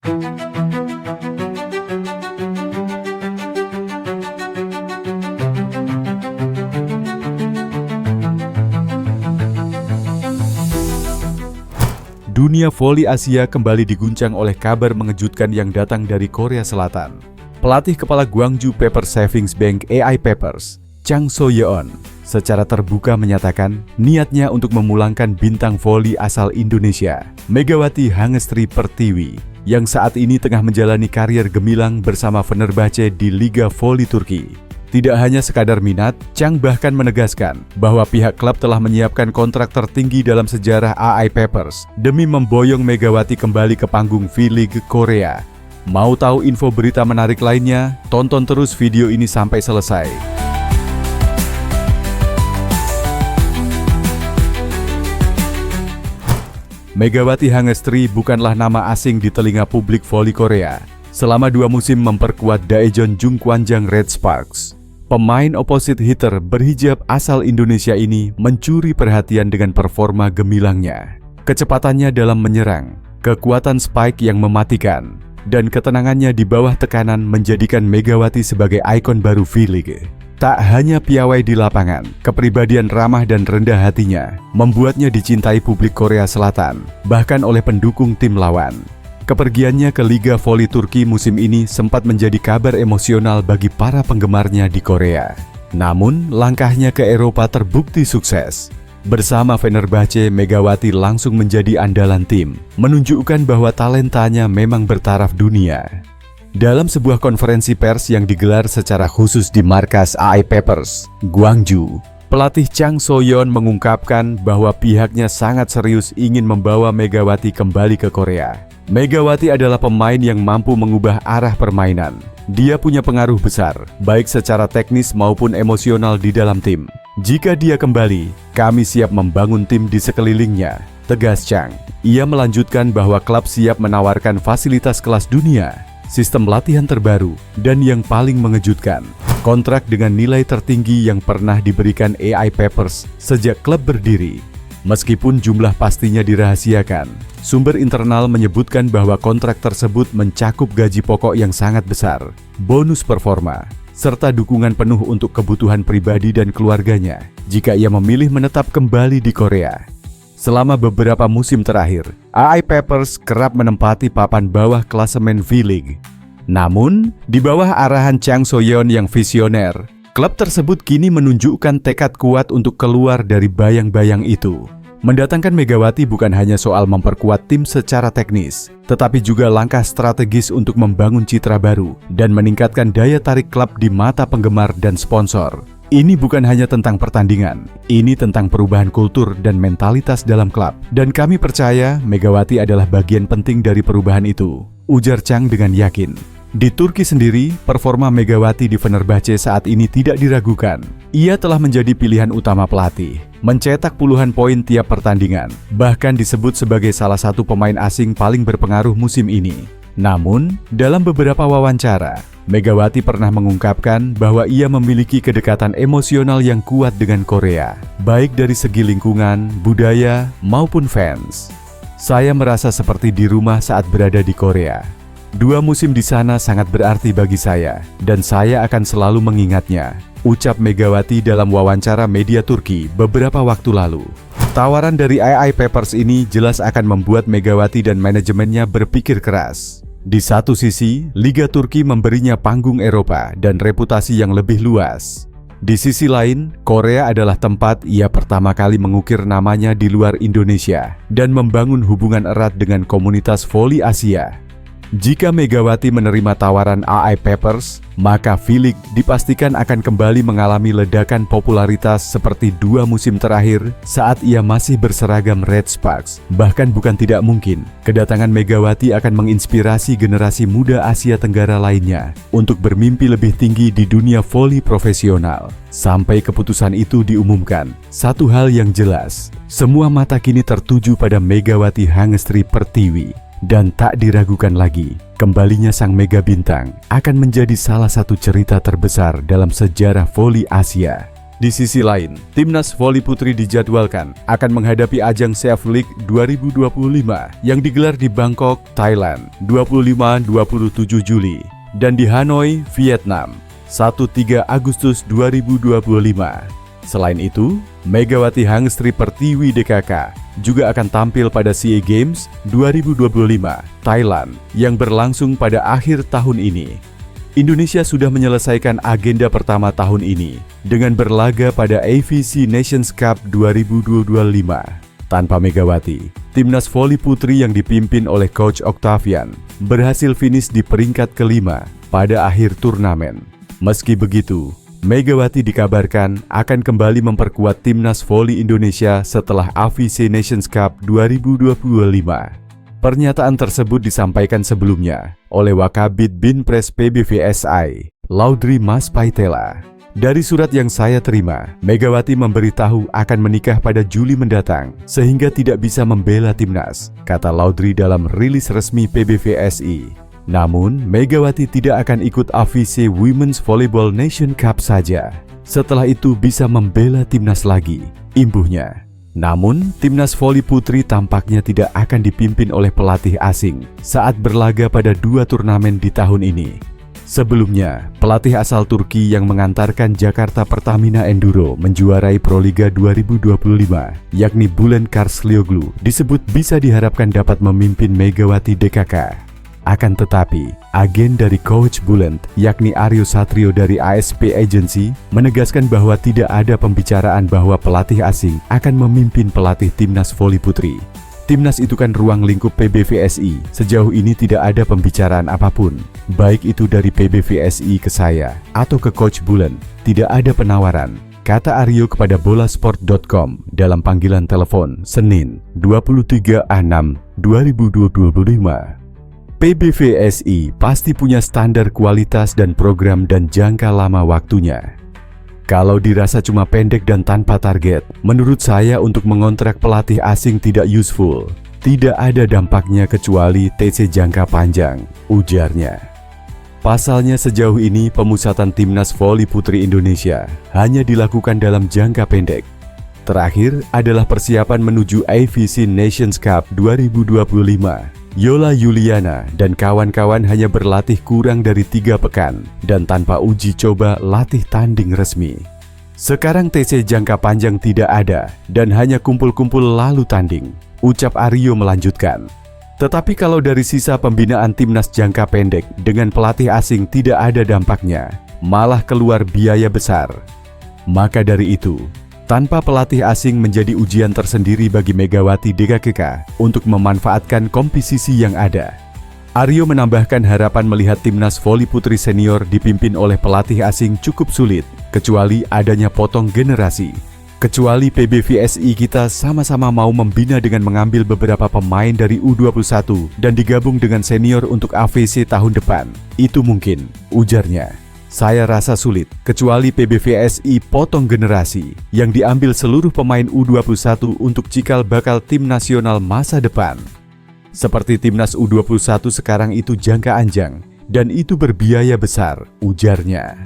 Dunia voli Asia kembali diguncang oleh kabar mengejutkan yang datang dari Korea Selatan. Pelatih kepala Gwangju Paper Savings Bank AI Papers, Chang So-yeon, secara terbuka menyatakan niatnya untuk memulangkan bintang voli asal Indonesia, Megawati Hangestri Pertiwi, yang saat ini tengah menjalani karier gemilang bersama Fenerbahce di Liga Voli Turki. Tidak hanya sekadar minat, Chang bahkan menegaskan bahwa pihak klub telah menyiapkan kontrak tertinggi dalam sejarah AI Papers demi memboyong Megawati kembali ke panggung V-League Korea. Mau tahu info berita menarik lainnya? Tonton terus video ini sampai selesai. Megawati Hangestri bukanlah nama asing di telinga publik voli Korea. Selama 2 musim memperkuat Daejeon Jungkwanjang Red Sparks, pemain opposite hitter berhijab asal Indonesia ini mencuri perhatian dengan performa gemilangnya. Kecepatannya dalam menyerang, kekuatan spike yang mematikan, dan ketenangannya di bawah tekanan menjadikan Megawati sebagai ikon baru V-League. Tak hanya piawai di lapangan, kepribadian ramah dan rendah hatinya membuatnya dicintai publik Korea Selatan, bahkan oleh pendukung tim lawan. Kepergiannya ke Liga Voli Turki musim ini sempat menjadi kabar emosional bagi para penggemarnya di Korea. Namun, langkahnya ke Eropa terbukti sukses. Bersama Fenerbahce, Megawati langsung menjadi andalan tim, menunjukkan bahwa talentanya memang bertaraf dunia. Dalam sebuah konferensi pers yang digelar secara khusus di markas AI Papers, Gwangju, pelatih Chang So-yeon mengungkapkan bahwa pihaknya sangat serius ingin membawa Megawati kembali ke Korea. Megawati adalah pemain yang mampu mengubah arah permainan. Dia punya pengaruh besar, baik secara teknis maupun emosional di dalam tim. Jika dia kembali, kami siap membangun tim di sekelilingnya, tegas Chang. Ia melanjutkan bahwa klub siap menawarkan fasilitas kelas dunia, sistem latihan terbaru, dan yang paling mengejutkan, kontrak dengan nilai tertinggi yang pernah diberikan AI Papers sejak klub berdiri. Meskipun jumlah pastinya dirahasiakan, sumber internal menyebutkan bahwa kontrak tersebut mencakup gaji pokok yang sangat besar, bonus performa, serta dukungan penuh untuk kebutuhan pribadi dan keluarganya jika ia memilih menetap kembali di Korea. Selama beberapa musim terakhir, AI Papers kerap menempati papan bawah klasemen V-League. Namun, di bawah arahan Chang So-yeon yang visioner, klub tersebut kini menunjukkan tekad kuat untuk keluar dari bayang-bayang itu. Mendatangkan Megawati bukan hanya soal memperkuat tim secara teknis, tetapi juga langkah strategis untuk membangun citra baru dan meningkatkan daya tarik klub di mata penggemar dan sponsor. Ini bukan hanya tentang pertandingan, ini tentang perubahan kultur dan mentalitas dalam klub. Dan kami percaya Megawati adalah bagian penting dari perubahan itu, ujar Chang dengan yakin. Di Turki sendiri, performa Megawati di Fenerbahce saat ini tidak diragukan. Ia telah menjadi pilihan utama pelatih, mencetak puluhan poin tiap pertandingan, bahkan disebut sebagai salah satu pemain asing paling berpengaruh musim ini. Namun, dalam beberapa wawancara, Megawati pernah mengungkapkan bahwa ia memiliki kedekatan emosional yang kuat dengan Korea, baik dari segi lingkungan, budaya, maupun fans. Saya merasa seperti di rumah saat berada di Korea. 2 musim di sana sangat berarti bagi saya, dan saya akan selalu mengingatnya, ucap Megawati dalam wawancara media Turki beberapa waktu lalu. Tawaran dari AI Papers ini jelas akan membuat Megawati dan manajemennya berpikir keras. Di satu sisi, Liga Turki memberinya panggung Eropa dan reputasi yang lebih luas. Di sisi lain, Korea adalah tempat ia pertama kali mengukir namanya di luar Indonesia dan membangun hubungan erat dengan komunitas voli Asia. Jika Megawati menerima tawaran AI Papers, maka V-League dipastikan akan kembali mengalami ledakan popularitas seperti 2 musim terakhir saat ia masih berseragam Red Sparks. Bahkan bukan tidak mungkin, kedatangan Megawati akan menginspirasi generasi muda Asia Tenggara lainnya untuk bermimpi lebih tinggi di dunia voli profesional. Sampai keputusan itu diumumkan, satu hal yang jelas, semua mata kini tertuju pada Megawati Hangestri Pertiwi. Dan tak diragukan lagi, kembalinya sang mega bintang akan menjadi salah satu cerita terbesar dalam sejarah voli Asia. Di sisi lain, timnas voli putri dijadwalkan akan menghadapi ajang CF League 2025 yang digelar di Bangkok, Thailand, 25-27 Juli dan di Hanoi, Vietnam, 1-3 Agustus 2025. Selain itu, Megawati Hangestri Pertiwi DKK juga akan tampil pada SEA Games 2025 Thailand yang berlangsung pada akhir tahun ini. Indonesia sudah menyelesaikan agenda pertama tahun ini dengan berlaga pada AVC Nations Cup 2025. Tanpa Megawati, timnas voli putri yang dipimpin oleh Coach Octavian berhasil finish di peringkat kelima pada akhir turnamen. Meski begitu, Megawati dikabarkan akan kembali memperkuat timnas voli Indonesia setelah AVC Nations Cup 2025. Pernyataan tersebut disampaikan sebelumnya oleh Wakabid Binpres PBVSI, Laudri Mas Paitela. Dari surat yang saya terima, Megawati memberitahu akan menikah pada Juli mendatang sehingga tidak bisa membela timnas, kata Laudri dalam rilis resmi PBVSI. Namun, Megawati tidak akan ikut AVC Women's Volleyball Nation Cup saja. Setelah itu bisa membela timnas lagi, imbuhnya. Namun, timnas voli putri tampaknya tidak akan dipimpin oleh pelatih asing saat berlaga pada 2 turnamen di tahun ini. Sebelumnya, pelatih asal Turki yang mengantarkan Jakarta Pertamina Enduro menjuarai Proliga 2025, yakni Bülent Karslioglu, disebut bisa diharapkan dapat memimpin Megawati DKK. Akan tetapi, agen dari Coach Bülent, yakni Aryo Satrio dari ASP Agency, menegaskan bahwa tidak ada pembicaraan bahwa pelatih asing akan memimpin pelatih timnas voli putri. Timnas itu kan ruang lingkup PBVSI, sejauh ini tidak ada pembicaraan apapun. Baik itu dari PBVSI ke saya, atau ke Coach Bülent, tidak ada penawaran, kata Aryo kepada bolasport.com dalam panggilan telepon Senin 23/6/2025. PBVSI pasti punya standar kualitas dan program dan jangka lama waktunya. Kalau dirasa cuma pendek dan tanpa target, menurut saya untuk mengontrak pelatih asing tidak useful. Tidak ada dampaknya kecuali TC jangka panjang, ujarnya. Pasalnya sejauh ini pemusatan timnas voli putri Indonesia hanya dilakukan dalam jangka pendek. Terakhir adalah persiapan menuju AVC Nations Cup 2025. Yola Yuliana dan kawan-kawan hanya berlatih kurang dari 3 pekan dan tanpa uji coba latih tanding resmi. Sekarang TC jangka panjang tidak ada dan hanya kumpul-kumpul lalu tanding, ucap Aryo melanjutkan. Tetapi kalau dari sisa pembinaan timnas jangka pendek dengan pelatih asing tidak ada dampaknya, malah keluar biaya besar. Maka dari itu, tanpa pelatih asing menjadi ujian tersendiri bagi Megawati DKK untuk memanfaatkan komposisi yang ada. Aryo menambahkan harapan melihat timnas voli putri senior dipimpin oleh pelatih asing cukup sulit, kecuali adanya potong generasi. Kecuali PBVSI kita sama-sama mau membina dengan mengambil beberapa pemain dari U21 dan digabung dengan senior untuk AVC tahun depan. Itu mungkin, ujarnya. Saya rasa sulit, kecuali PBVSI potong generasi yang diambil seluruh pemain U21 untuk cikal bakal tim nasional masa depan. Seperti timnas U21 sekarang itu jangka anjang, dan itu berbiaya besar, ujarnya.